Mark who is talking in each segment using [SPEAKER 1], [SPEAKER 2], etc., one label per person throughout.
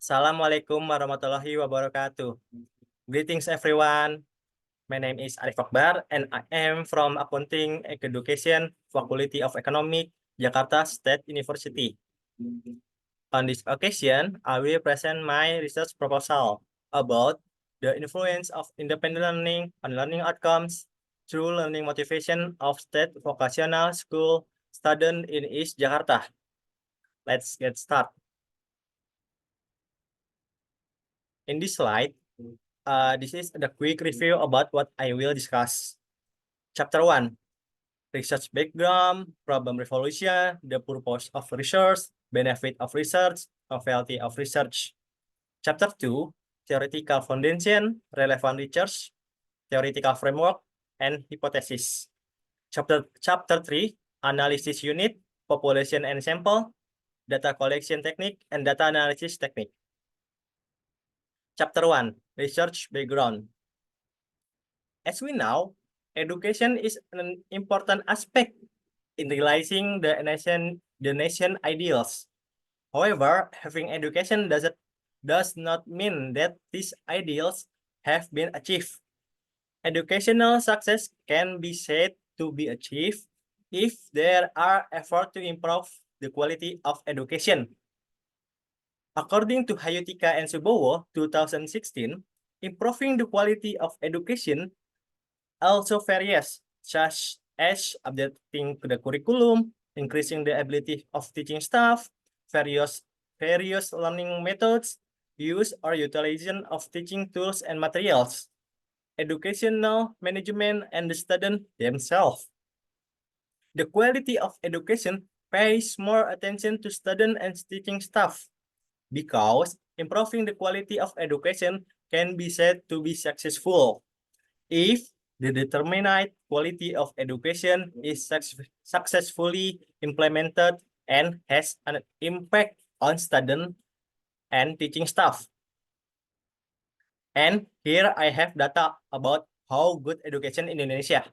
[SPEAKER 1] Assalamualaikum warahmatullahi wabarakatuh. Greetings everyone. My name is Arif Akbar and I am from Accounting Education Faculty of Economics, Jakarta State University. On this occasion, I will present my research proposal about the influence of independent learning on learning outcomes through learning motivation of state vocational school students in East Jakarta. Let's get started. In this slide, this is the quick review about what I will discuss. Chapter 1, Research Background, Problem Resolution, the Purpose of Research, Benefit of Research, Novelty of Research. Chapter 2, Theoretical Foundation, Relevant Research, Theoretical Framework, and Hypothesis. Chapter 3, Analysis Unit, Population and Sample, Data Collection Technique, and Data Analysis Technique. Chapter 1, Research Background. As we know, education is an important aspect in realizing the nation ideals. However, having education does not mean that these ideals have been achieved. Educational success can be said to be achieved if there are efforts to improve the quality of education. According to Hayutika and Subowo, 2016, improving the quality of education also varies, such as updating the curriculum, increasing the ability of teaching staff, various learning methods, use or utilization of teaching tools and materials, educational management, and the student themselves. The quality of education pays more attention to student and teaching staff because improving the quality of education can be said to be successful if the determined quality of education is successfully implemented and has an impact on student and teaching staff. And here I have data about how good education in Indonesia.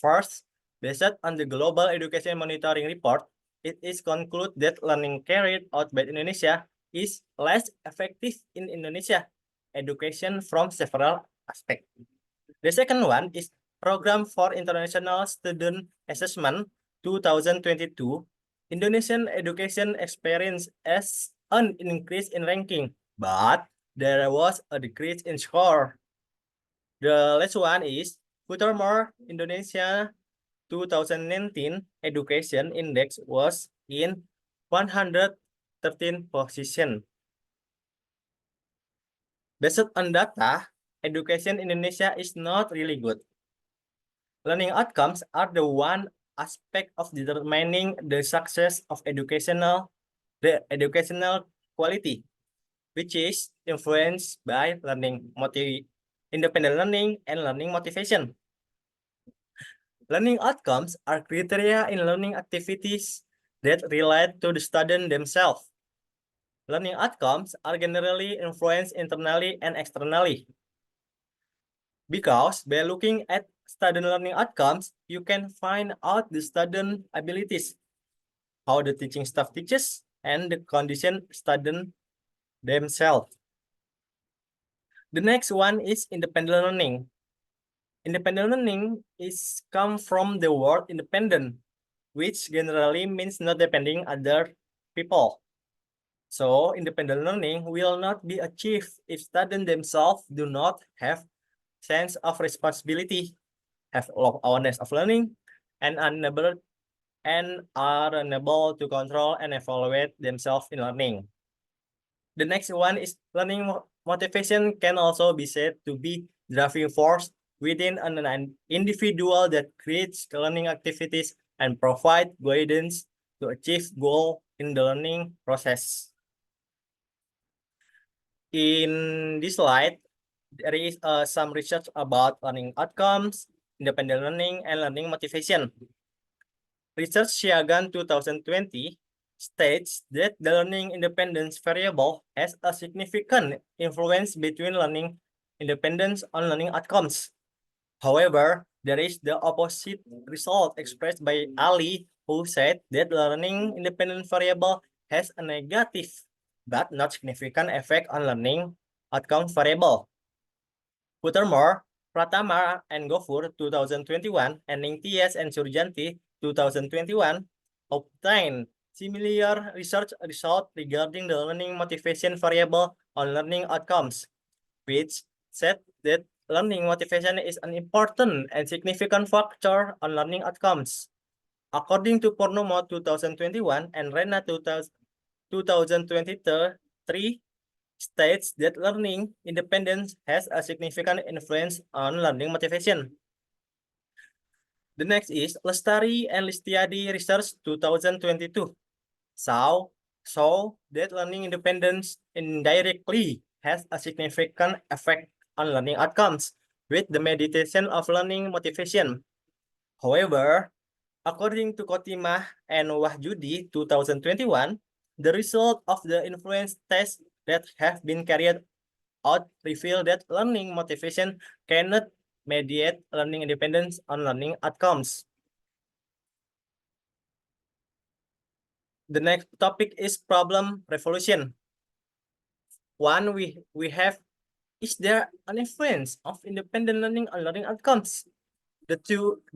[SPEAKER 1] First, based on the Global Education Monitoring Report, it is concluded that learning carried out by Indonesia is less effective in Indonesia education from several aspects. The second one is Program for International Student Assessment 2022. Indonesian education experience as an increase in ranking, but there was a decrease in score. The last one is furthermore, Indonesia 2019 Education Index was in 113 position. Based on data, education in Indonesia is not really good. Learning outcomes are the one aspect of determining the success of the educational quality, which is influenced by independent learning, and learning motivation. Learning outcomes are criteria in learning activities that relate to the student themselves. Learning outcomes are generally influenced internally and externally. Because by looking at student learning outcomes, you can find out the student abilities, how the teaching staff teaches, and the condition student themselves. The next one is independent learning. Independent learning is come from the word independent, which generally means not depending other people. So independent learning will not be achieved if students themselves do not have sense of responsibility, have awareness of learning, and are unable to control and evaluate themselves in learning. The next one is learning motivation can also be said to be driving force within an individual that creates learning activities and provide guidance to achieve goal in the learning process. In this slide, there is some research about learning outcomes, independent learning, and learning motivation. Research Siagan 2020 states that the learning independence variable has a significant influence between learning independence on learning outcomes. However, there is the opposite result expressed by Ali, who said that learning independent variable has a negative but not significant effect on learning outcome variable. Furthermore, Pratama and Gofur 2021 and Ningtyes and Surjanti 2021 obtained similar research results regarding the learning motivation variable on learning outcomes, which said that learning motivation is an important and significant factor on learning outcomes. According to Purnomo 2021 and Rena 2023, states that learning independence has a significant influence on learning motivation. The next is Lestari and Listiadi Research 2022 show that learning independence indirectly has a significant effect on learning outcomes with the meditation of learning motivation. However, according to Kotimah and Wahyudi 2021, the result of the influence test that have been carried out reveal that learning motivation cannot mediate learning independence on learning outcomes. The next topic is problem revolution. One, we have, is there an influence of independent learning on learning outcomes? The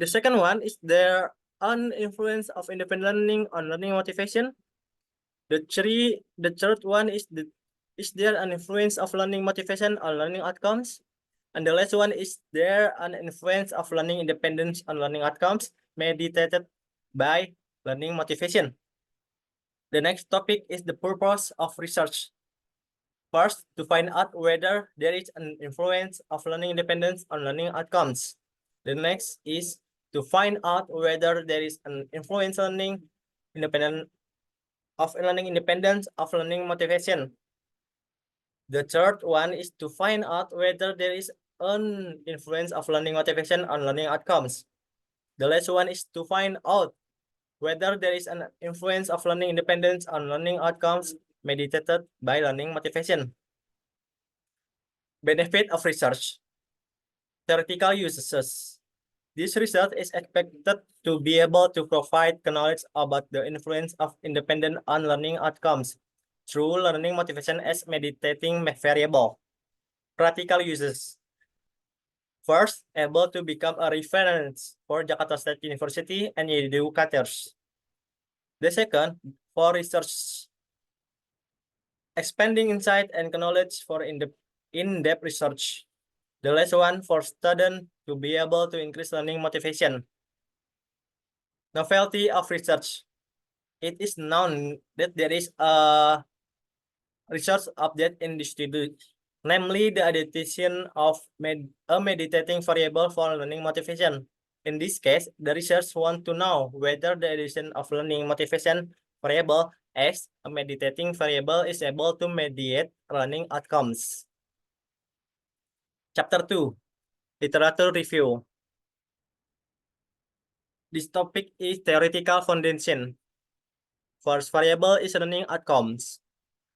[SPEAKER 1] second one, is there an influence of independent learning on learning motivation? The third one is there an influence of learning motivation on learning outcomes? And the last one, is there an influence of learning independence on learning outcomes mediated by learning motivation? The next topic is the purpose of research. First, to find out whether there is an influence of learning independence on learning outcomes. The next is to find out whether there is an influence of learning independence of learning motivation. The third one is to find out whether there is an influence of learning motivation on learning outcomes. The last one is to find out whether there is an influence of learning independence on learning outcomes mediated by learning motivation. Benefit of research. Theoretical uses. This research is expected to be able to provide knowledge about the influence of independent on learning outcomes through learning motivation as mediating variable. Practical uses. First, able to become a reference for Jakarta State University and educators. The second, for research, expanding insight and knowledge for in-depth research. The last one, for students to be able to increase learning motivation. Novelty of research. It is known that there is a research update in this study, namely the addition of a meditating variable for learning motivation. In this case, the researchers want to know whether the addition of learning motivation variable as a meditating variable is able to mediate learning outcomes. Chapter 2, Literature Review. This topic is theoretical foundation. First variable is learning outcomes.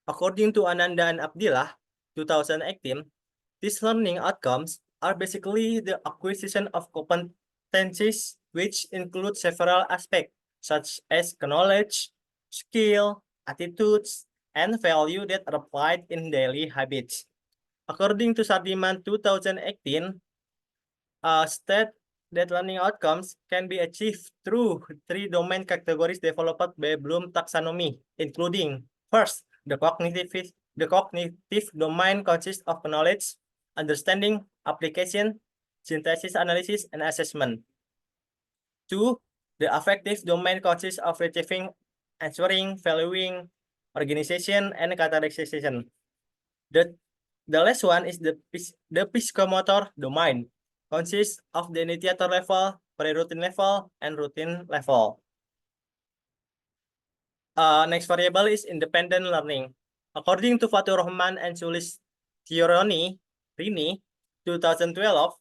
[SPEAKER 1] According to Ananda and Abdillah, 2018, these learning outcomes are basically the acquisition of competencies which include several aspects such as knowledge, skill, attitudes, and value that are applied in daily habits. According to Sardiman 2018, state that learning outcomes can be achieved through 3 domain categories developed by Bloom taxonomy, including first, the cognitive domain consists of knowledge, understanding, application, synthesis, analysis, and assessment. 2, the affective domain consists of receiving, answering, valuing, organization, and categorization. The last one is the psychomotor domain, consists of the initiator level, pre-routine level, and routine level. Next variable is independent learning. According to Fatur Rahman and Sulistioroni, Rini, 2012,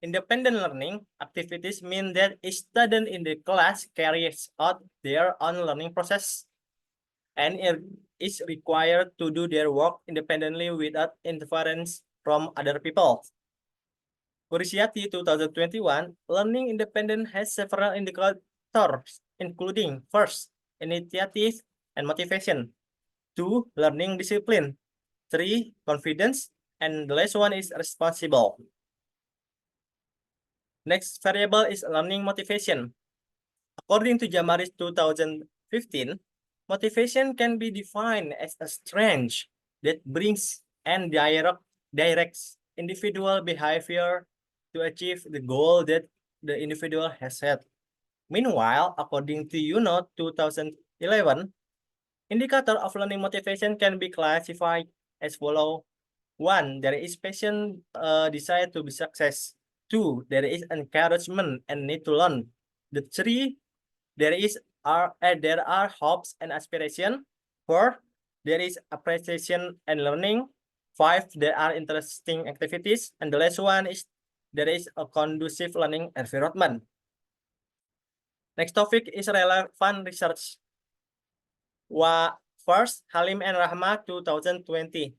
[SPEAKER 1] independent learning activities mean that each student in the class carries out their own learning process and is required to do their work independently without interference from other people. Kursiati 2021, learning independent has several indicators, including first, initiative and motivation. 2. Learning discipline. 3. Confidence. And the last one is responsible. Next variable is learning motivation. According to Jamaris 2015, motivation can be defined as a strength that brings and directs individual behavior to achieve the goal that the individual has set. Meanwhile, according to UNO 2011, indicator of learning motivation can be classified as follow. 1. There is passion, desire to be success. 2. There is encouragement and need to learn. The 3. There are hopes and aspiration. 4. There is appreciation and learning. 5. There are interesting activities. And the last one is there is a conducive learning environment. Next topic is relevant research. First, Halim and Rahma 2020.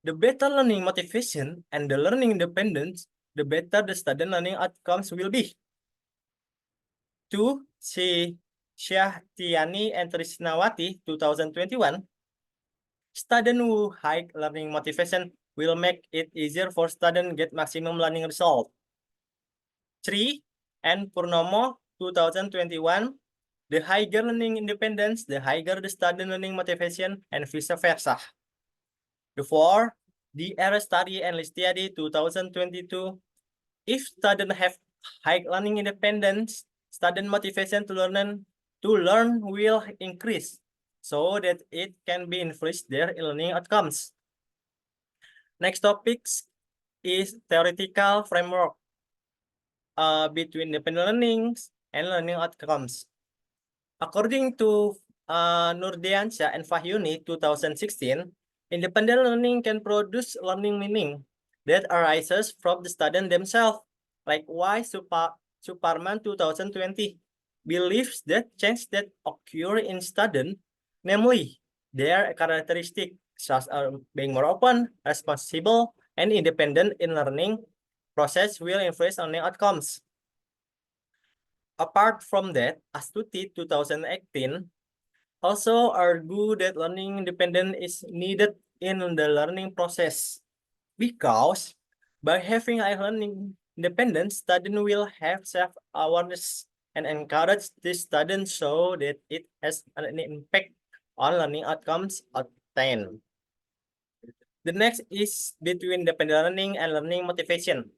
[SPEAKER 1] The better learning motivation and the learning independence, the better the student learning outcomes will be. 2. Syahtiani and Trisnawati 2021. Student who high learning motivation will make it easier for student get maximum learning result. 3. And Purnomo 2021. The higher learning independence, the higher the student learning motivation, and vice versa. The 4. The Arastari and Listiadi 2022. If students have high learning independence, student motivation to learn will increase so that it can be influence their learning outcomes. Next topic is theoretical framework between independent learning and learning outcomes. According to Nurdiansyah and Fahyuni 2016, independent learning can produce learning meaning that arises from the student themselves. Likewise, Suparman 2020 believes that change that occur in student, namely their characteristics such as being more open, responsible, and independent in learning process will influence learning outcomes. Apart from that, Astuti 2018 also argue that learning independence is needed in the learning process because by having high learning independence, student will have self-awareness and encourage this student so that it has an impact on learning outcomes obtained. The next is between dependent learning and learning motivation.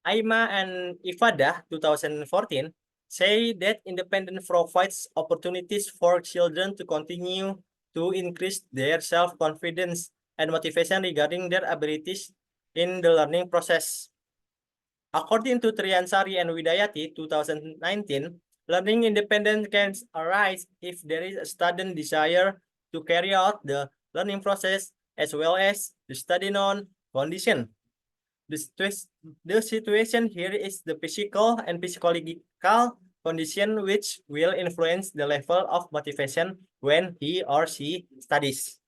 [SPEAKER 1] Aima and Ifada 2014 say that independence provides opportunities for children to continue to increase their self-confidence and motivation regarding their abilities in the learning process. According to Triansari and Widayati 2019, learning independence can arise if there is a student desire to carry out the learning process as well as the study known condition. The situation here is the physical and psychological condition which will influence the level of motivation when he or she studies.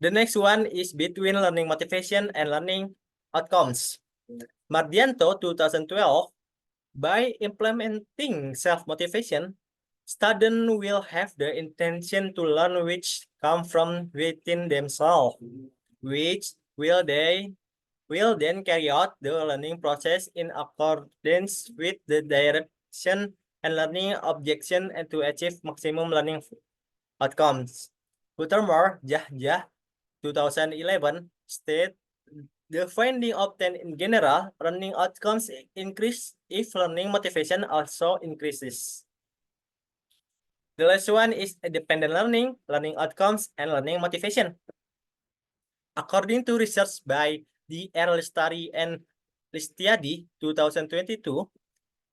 [SPEAKER 1] The next one is between learning motivation and learning outcomes. Mardianto 2012, by implementing self-motivation, students will have the intention to learn which come from within themselves, which will then carry out the learning process in accordance with the direction and learning objection and to achieve maximum learning outcomes. Furthermore, Jah 2011 state the finding obtained in general learning outcomes increase if learning motivation also increases. The last one is independent learning, learning outcomes, and learning motivation. According to research by the Listari and Listiadi 2022,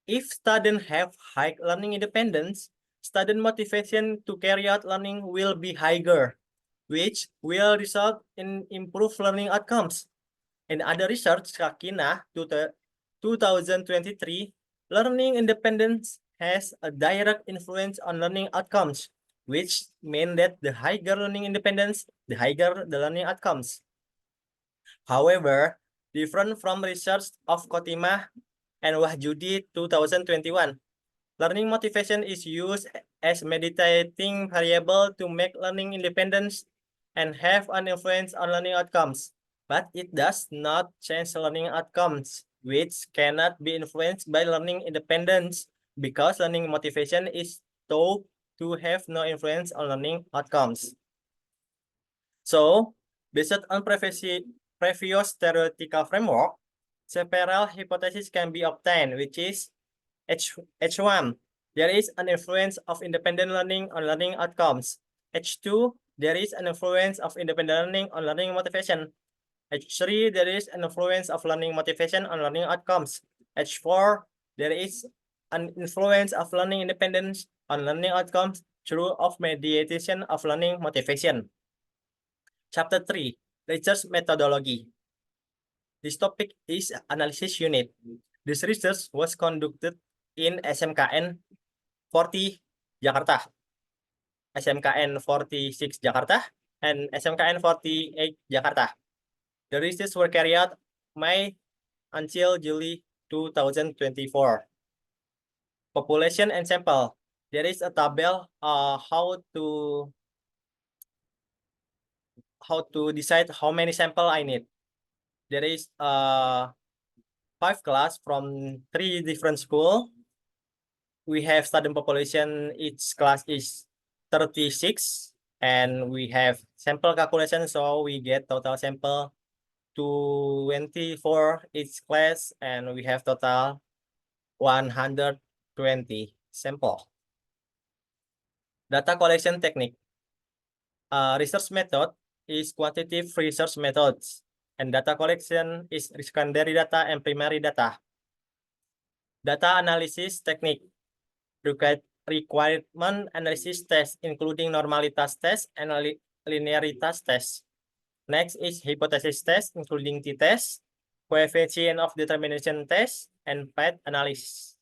[SPEAKER 1] if students have high learning independence, student motivation to carry out learning will be higher, which will result in improved learning outcomes. In other research, Kakina 2023, learning independence has a direct influence on learning outcomes, which mean that the higher learning independence, the higher the learning outcomes. However, different from research of Kotimah and Wahjudi 2021, Learning motivation is used as mediating variable to make learning independence and have an influence on learning outcomes, but it does not change learning outcomes, which cannot be influenced by learning independence because learning motivation is thought to have no influence on learning outcomes. So, based on previous theoretical framework, several hypotheses can be obtained, which is H1, there is an influence of independent learning on learning outcomes. H2, there is an influence of independent learning on learning motivation. H3, there is an influence of learning motivation on learning outcomes. H4, there is an influence of learning independence on learning outcomes through of mediation of learning motivation. Chapter 3, Research Methodology. This topic is analysis unit. This research was conducted in SMKN 40 Jakarta, SMKN 46 Jakarta, and SMKN 48 Jakarta. The research were carried out May until July 2024. Population and sample. There is a table how to decide how many sample I need. There is 5 class from 3 different school. We have student population, each class is 36, and we have sample calculation, so we get total sample 24 each class, and we have total 120 sample. Data collection technique. Research method is quantitative research methods, and data collection is secondary data and primary data. Data analysis technique. Requirement analysis test, including normalitas test and linearitas test. Next is hypothesis test, including t-test, coefficient of determination test, and path analysis.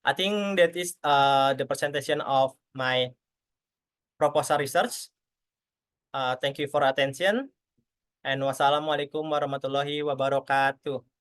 [SPEAKER 1] I think that is the presentation of my proposal research. Thank you for attention, and wassalamualaikum warahmatullahi wabarakatuh.